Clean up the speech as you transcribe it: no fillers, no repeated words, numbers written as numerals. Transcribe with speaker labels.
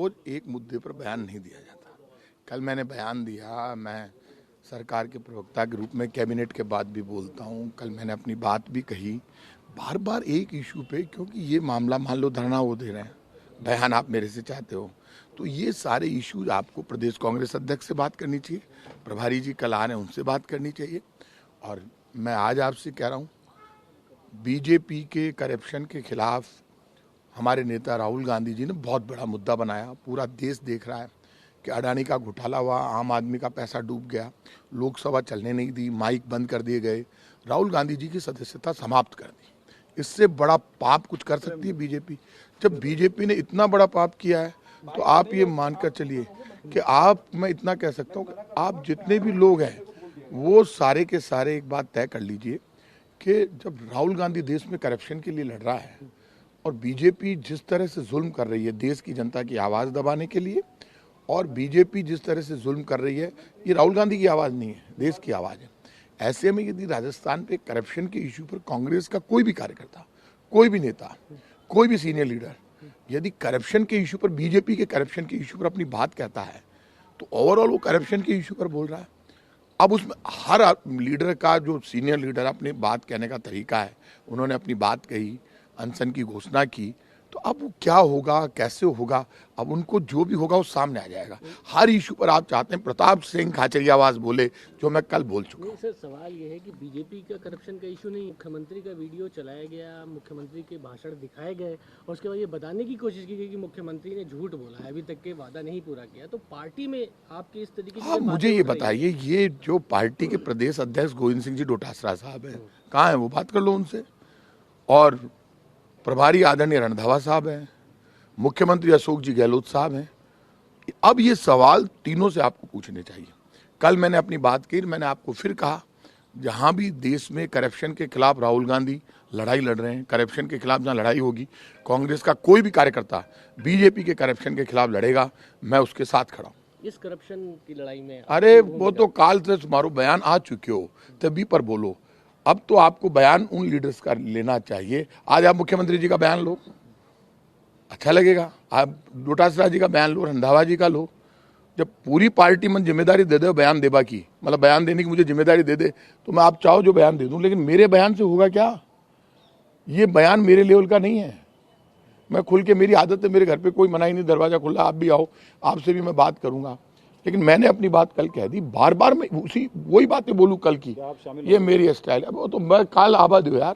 Speaker 1: रोज एक मुद्दे पर बयान नहीं दिया जाता। कल मैंने बयान दिया, मैं सरकार के प्रवक्ता के रूप में कैबिनेट के बाद भी बोलता हूँ। कल मैंने अपनी बात भी कही, बार बार एक इशू पे, क्योंकि ये मामला मान लो धरना वो दे रहे हैं, बयान आप मेरे से चाहते हो, तो ये सारे इशूज आपको प्रदेश कांग्रेस अध्यक्ष से बात करनी चाहिए, प्रभारी जी कल आ रहे हैं उनसे बात करनी चाहिए। और मैं आज आपसे कह रहा हूँ, बीजेपी के करप्शन के खिलाफ हमारे नेता राहुल गांधी जी ने बहुत बड़ा मुद्दा बनाया। पूरा देश देख रहा है कि अडानी का घोटाला हुआ, आम आदमी का पैसा डूब गया, लोकसभा चलने नहीं दी, माइक बंद कर दिए गए, राहुल गांधी जी की सदस्यता समाप्त कर दी। इससे बड़ा पाप कुछ कर सकती है बीजेपी? जब बीजेपी ने इतना बड़ा पाप किया है तो आप ये मानकर चलिए कि मैं इतना कह सकता हूँ कि आप जितने भी लोग हैं वो सारे के सारे एक बात तय कर लीजिए कि जब राहुल गांधी देश में करप्शन के लिए लड़ रहा है और बीजेपी जिस तरह से जुल्म कर रही है देश की जनता की आवाज़ दबाने के लिए, और बीजेपी जिस तरह से जुल्म कर रही है, ये राहुल गांधी की आवाज़ नहीं है, देश की आवाज़ है। ऐसे में यदि राजस्थान पे करप्शन के इशू पर कांग्रेस का कोई भी कार्यकर्ता, कोई भी नेता, कोई भी सीनियर लीडर यदि करप्शन के इशू पर, बीजेपी के करप्शन के इशू पर अपनी बात कहता है, तो ओवरऑल वो करप्शन के इशू पर बोल रहा है। अब उसमें हर लीडर का, जो सीनियर लीडर अपनी बात कहने का तरीका है, उन्होंने अपनी बात कही, अनशन की घोषणा की, तो अब वो क्या होगा, कैसे होगा, अब उनको जो भी होगा वो सामने आ जाएगा। हर इशू पर आप चाहते हैं प्रताप सिंह खाचरियावास बोले, जो मैं कल बोल चुका हूँ।
Speaker 2: सर, सवाल ये है कि बीजेपी का करप्शन का इशू नहीं, मुख्यमंत्री का वीडियो चलाया गया, मुख्यमंत्री के भाषण दिखाए गए और उसके बाद ये बताने की कोशिश की गई कि मुख्यमंत्री ने झूठ बोला है, अभी तक के वादा नहीं पूरा किया। तो पार्टी में आपकी इस तरीके की
Speaker 1: मुझे ये बताइए, ये जो पार्टी के प्रदेश अध्यक्ष गोविंद सिंह जी डोटासरा साहब है, कहाँ है वो? बात कर लो उनसे। और प्रभारी आदरणीय रणधावा साहब हैं, मुख्यमंत्री अशोक जी गहलोत साहब हैं। अब ये सवाल तीनों से आपको पूछने चाहिए। कल मैंने अपनी बात की, मैंने आपको फिर कहा, जहां भी देश में करप्शन के खिलाफ राहुल गांधी लड़ाई लड़ रहे हैं, करप्शन के खिलाफ जहां लड़ाई होगी, कांग्रेस का कोई भी कार्यकर्ता बीजेपी के करप्शन के खिलाफ लड़ेगा, मैं उसके साथ खड़ा हूं।
Speaker 2: इस करप्शन की लड़ाई में
Speaker 1: अरे वो तो काल से तुम्हारो बयान आ चुके हो, तभी पर बोलो। अब तो आपको बयान उन लीडर्स का लेना चाहिए। आज आप मुख्यमंत्री जी का बयान लो, अच्छा लगेगा। आप डोटासरा जी का बयान लो, रंधावा जी का लो। जब पूरी पार्टी मन जिम्मेदारी दे दे बयान देबा की, मतलब बयान देने की मुझे जिम्मेदारी दे दे, तो मैं आप चाहो जो बयान दे दूं, लेकिन मेरे बयान से होगा क्या? ये बयान मेरे लेवल का नहीं है। मैं खुल के, मेरी आदत है, मेरे घर पे कोई मनाही नहीं, दरवाजा खुला, आप भी आओ, आपसे भी मैं बात करूंगा। लेकिन मैंने अपनी बात कल कह दी, बार बार मैं वही बातें बोलूं कल की, ये मेरी स्टाइल है। वो तो मैं काल आबाद हूँ यार।